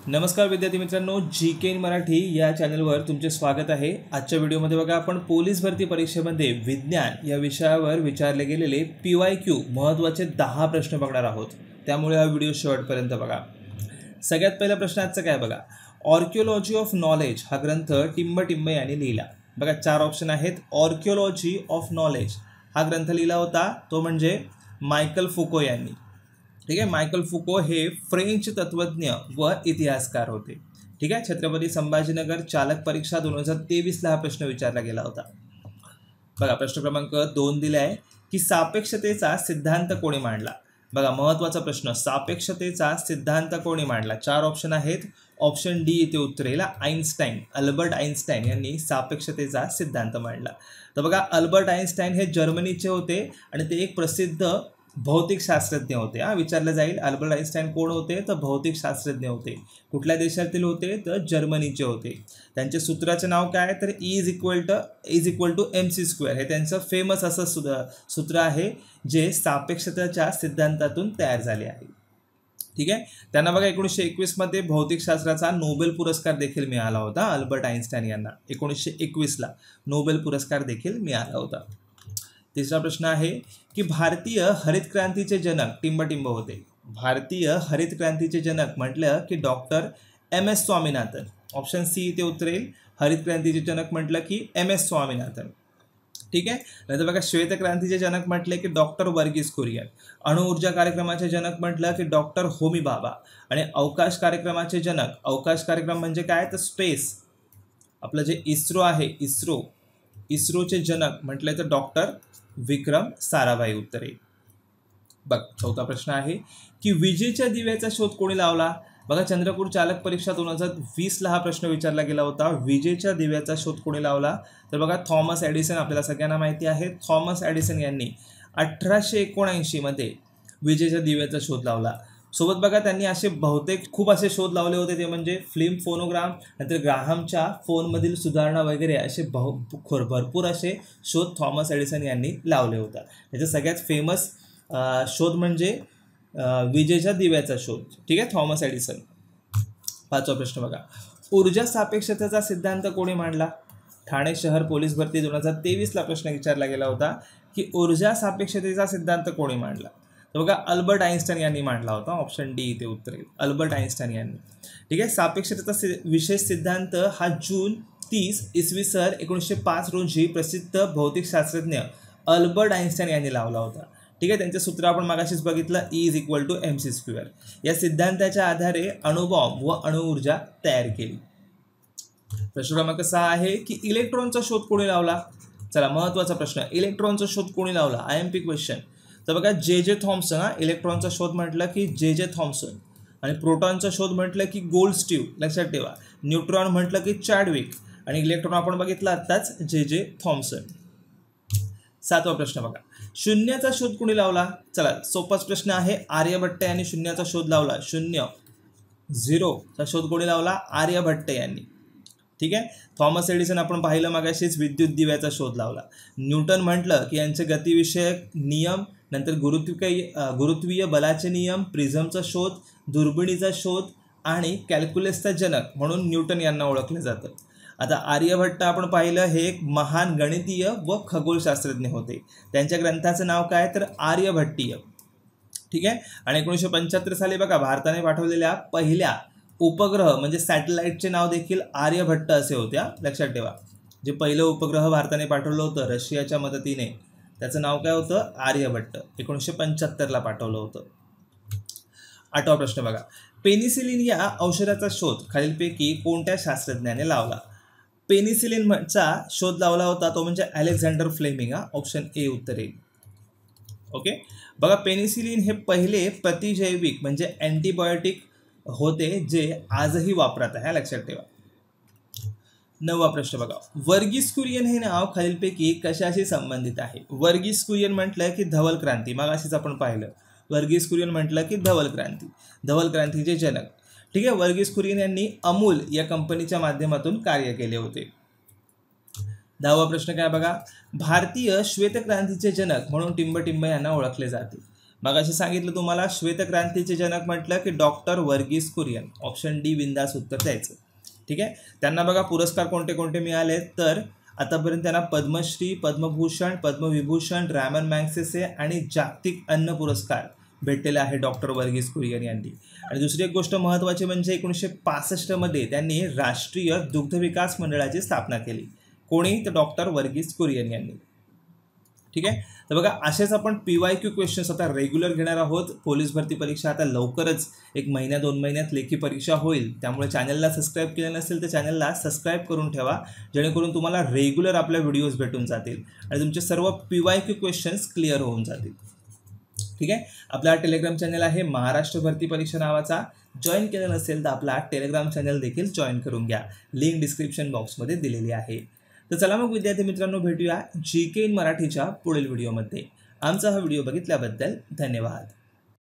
नमस्कार विद्यार्थी मित्रांनो, जी.के. इन मराठी या चॅनलवर तुमचे स्वागत आहे। आजच्या व्हिडिओमध्ये बघा आपण पोलीस भरती परीक्षेमध्ये विज्ञान या विषयावर विचारले गेलेले PYQ महत्त्वाचे 10 प्रश्न बघणार आहोत। त्यामुळे हा व्हिडिओ शेवटपर्यंत बघा। सगळ्यात पहिला प्रश्न आजचा काय बघा, ऑर्किओलॉजी ऑफ नॉलेज हा ग्रंथ टिंब यांनी लिहिला। बघा 4 ऑप्शन आहेत। ऑर्किओलॉजी ऑफ नॉलेज हा ग्रंथ लिहिला होता तो म्हणजे मायकल फुको यांनी। ठीक आहे, मायकल फुको हे फ्रेंच तत्वज्ञ व इतिहासकार होते। ठीक आहे, छत्रपती संभाजीनगर चालक परीक्षा 2023 हा प्रश्न विचारला गेला होता। बघा प्रश्न क्रमांक 2 दिला आहे की सापेक्षतेचा सिद्धांत कोणी मांडला। बघा महत्त्वाचा प्रश्न, सापेक्षतेचा सिद्धांत कोणी मांडला। 4 ऑप्शन आहेत। ऑप्शन डी इथे उत्तर येईल, आइन्स्टाईन, अल्बर्ट आइन्स्टाईन यांनी सापेक्षतेचा सिद्धांत मांडला। तर बघा अल्बर्ट आइन्स्टाईन हे जर्मनीचे होते आणि ते एक प्रसिद्ध भौतिक शास्त्रज्ञ होते। विचारलं जाईल अल्बर्ट आइन्स्टाईन कोण होते, तर भौतिक शास्त्रज्ञ होते। कुठल्या देशातील होते, तर जर्मनीचे होते। त्यांचे सूत्राचे नाव काय, तर E = mc²। हे त्यांचं फेमस असं सूत्र आहे जे सापेक्षतेच्या सिद्धांतातून तयार झाले आहे। ठीक आहे, त्यांना बघा 1921 मध्ये भौतिकशास्त्राचा नोबेल पुरस्कार देखील मिळाला होता। अल्बर्ट आइन्स्टाईन यांना 1921 नोबेल पुरस्कार देखील मिळाला होता। तिसरा प्रश्न आहे की भारतीय हरित क्रांतीचे जनक टिंब होते। भारतीय हरित क्रांतीचे जनक म्हटलं की doctor MS Swaminathan. Option C इथे उत्तर येईल, हरित क्रांतीचे जनक म्हटलं की MS स्वामीनाथन। ठीक आहे, नंतर बघा श्वेत क्रांतीचे जनक म्हटले की डॉक्टर वर्गीस कुरियन। अणुऊर्जा कार्यक्रमाचे जनक म्हटलं की डॉक्टर होमी भाभा। आणि अवकाश कार्यक्रमाचे जनक, अवकाश कार्यक्रम म्हणजे काय, तर स्पेस, आपलं जे इस्रो आहे, इस्रोचे जनक म्हटले तर डॉक्टर विक्रम साराभाई उत्तर येईल। बघ चौथा प्रश्न आहे की विजेच्या दिव्याचा शोध कोणी लावला। बघा चंद्रपूर चालक परीक्षा 2020 हा प्रश्न विचारला गेला होता। विजेच्या दिव्याचा शोध कोणी लावला, तर बघा थॉमस एडिसन, आपल्याला सगळ्यांना माहिती आहे। थॉमस एडिसन यांनी 1879 मध्ये विजेच्या दिव्याचा शोध लावला। सोबत बघा त्यांनी असे बहुतेक खूप असे शोध लावले होते, ते म्हणजे फिल्म फोनोग्राम, नंतर ग्राहमच्या फोनमधील सुधारणा वगैरे असे भरपूर असे शोध थॉमस एडिसन यांनी लावले होता। त्याचा सगळ्यात फेमस शोध म्हणजे विजेच्या दिव्याचा शोध। ठीक आहे, थॉमस एडिसन। 5वा प्रश्न बघा, ऊर्जा सापेक्षतेचा सिद्धांत कोणी मांडला। ठाणे शहर पोलीस भरती 2023 प्रश्न विचारला गेला होता की ऊर्जा सापेक्षतेचा सिद्धांत कोणी मांडला। तर बघा अल्बर्ट आइन्स्टाईन यांनी मांडला होता। ऑप्शन डी इथे उत्तर येईल, अल्बर्ट आइन्स्टाईन यांनी। ठीक आहे, सापेक्षतेचा विशेष सिद्धांत हा जून 30 इसवी सन 1905 रोजी प्रसिद्ध भौतिकशास्त्रज्ञ अल्बर्ट आइन्स्टाईन यांनी लावला होता। ठीक आहे, त्यांचे सूत्र आपण मागाशीच बघितलं, E = mc²। या सिद्धांताच्या आधारे अणुबॉम्ब व अणुऊर्जा तयार केली। प्रश्न क्रमांक 6 आहे की इलेक्ट्रॉनचा शोध कोणी लावला। चला महत्त्वाचा प्रश्न, इलेक्ट्रॉनचा शोध कोणी लावला, IMP क्वेश्चन। तर बघा J.J. थॉम्सन। इलेक्ट्रॉनचा शोध म्हटलं की J.J. थॉम्सन। आणि प्रोटॉनचा शोध म्हटलं की गोल्डस्टीव, लक्षात ठेवा। न्यूट्रॉन म्हटलं की चॅडविक आणि इलेक्ट्रॉन आपण बघितला आत्ताच J.J. थॉम्सन। 7वा प्रश्न बघा, शून्याचा शोध कोणी लावला। चला सोपाच प्रश्न आहे, आर्यभट्ट यांनी शून्याचा शोध लावला। 0 चा शोध कोणी लावला, आर्यभट्ट यांनी। ठीक आहे, थॉमस एडिसन आपण पाहिलं मगाशीच, विद्युत दिव्याचा शोध लावला। न्यूटन म्हटलं की यांचे गतिविषयक नियम, नंतर गुरुत्वीय बलाचे नियम, प्रिझमचा शोध, दुर्बिणीचा शोध आणि कॅल्क्युलसचा जनक म्हणून न्यूटन यांना ओळखलं जातं। आता आर्यभट्ट आपण पाहिलं, हे एक महान गणितीय व खगोलशास्त्रज्ञ होते। त्यांच्या ग्रंथाचं नाव काय, तर आर्यभट्टीय। ठीक आहे, आणि 1975 साली बघा भारताने पाठवलेल्या पहिल्या उपग्रह म्हणजे सॅटेलाइटचे नाव देखील आर्यभट्ट असे होते। लक्षात ठेवा, जे पहिलं उपग्रह भारताने पाठवलं होतं रशियाच्या मदतीने, त्याचं नाव काय होतं, आर्यभट्ट। 1975 पाठवलं होतं। 8वा प्रश्न बघा, पेनिसिलिन या औषधाचा शोध खालीलपैकी कोणत्या शास्त्रज्ञाने लावला। पेनिसिलिनचा शोध लावला होता तो म्हणजे अलेक्झांडर फ्लेमिंग। ऑप्शन ए उत्तर येईल। ओके, बघा पेनिसिलिन हे पहिले प्रतिजैविक म्हणजे अँटीबायोटिक होते जे आजही वापरात आहे, लक्षात ठेवा। 9वा प्रश्न बघा, वर्गीस कुरियन हे नाव खालीलपैकी कशाशी संबंधित आहे। वर्गीस कुरियन म्हटलं की धवल क्रांती, मागाशीच आपण पाहिलं। वर्गीस कुरियन म्हटलं की धवल क्रांतीचे जनक। ठीक आहे, वर्गीस कुरियन यांनी अमूल या कंपनीच्या माध्यमातून कार्य केले होते। 10वा प्रश्न काय बघा, भारतीय श्वेत क्रांतीचे जनक म्हणून टिंब यांना ओळखले जाते। मग असे सांगितलं तुम्हाला श्वेतक्रांतीचे जनक म्हटलं की doctor Verghese Kurien. Option D बिंदास उत्तर द्यायचं. ठीक आहे. त्यांना बघा पुरस्कार कोणते कोणते मिळाले तर आतापर्यंत त्यांना पद्मश्री, पद्मभूषण, पद्मविभूषण, रॅमन मॅग्सेसे आणि जागतिक अन्न पुरस्कार भेटलेला आहे डॉक्टर वर्गीस कुरियन यांनी. आणि दुसरी एक गोष्ट महत्त्वाची म्हणजे 1965 मध्ये त्यांनी राष्ट्रीय दुग्ध विकास मंडळाची स्थापना केली. कोणी? तर डॉक्टर वर्गीस कुरियन यांनी. ठीक आहे. तर बघा असेच आपण PYQ क्वेश्चन्स आता रेग्युलर घेणार आहोत. पोलीस भरती परीक्षा आता लवकरच 1 महिन्या 2 महिन्यात लेखी परीक्षा होईल. त्यामुळे चॅनलला सबस्क्राईब केलं नसेल तर चॅनलला सबस्क्राईब करून ठेवा, जेणेकरून तुम्हाला रेग्युलर आपल्या व्हिडिओज भेटून जातील आणि तुमचे सर्व PYQ क्वेश्चन्स क्लिअर होऊन जातील. ठीक आहे. आपला टेलिग्राम चॅनल आहे महाराष्ट्र भरती परीक्षा नावाचा. जॉईन केलं नसेल तर आपला टेलिग्राम चॅनल देखील जॉईन करून घ्या. लिंक डिस्क्रिप्शन बॉक्समध्ये दिलेली आहे. तर चला मग विद्यार्थी मित्रांनो, भेटूया GK इन मराठीच्या पुढील व्हिडिओमध्ये. आमचा हा व्हिडिओ बघितल्याबद्दल धन्यवाद.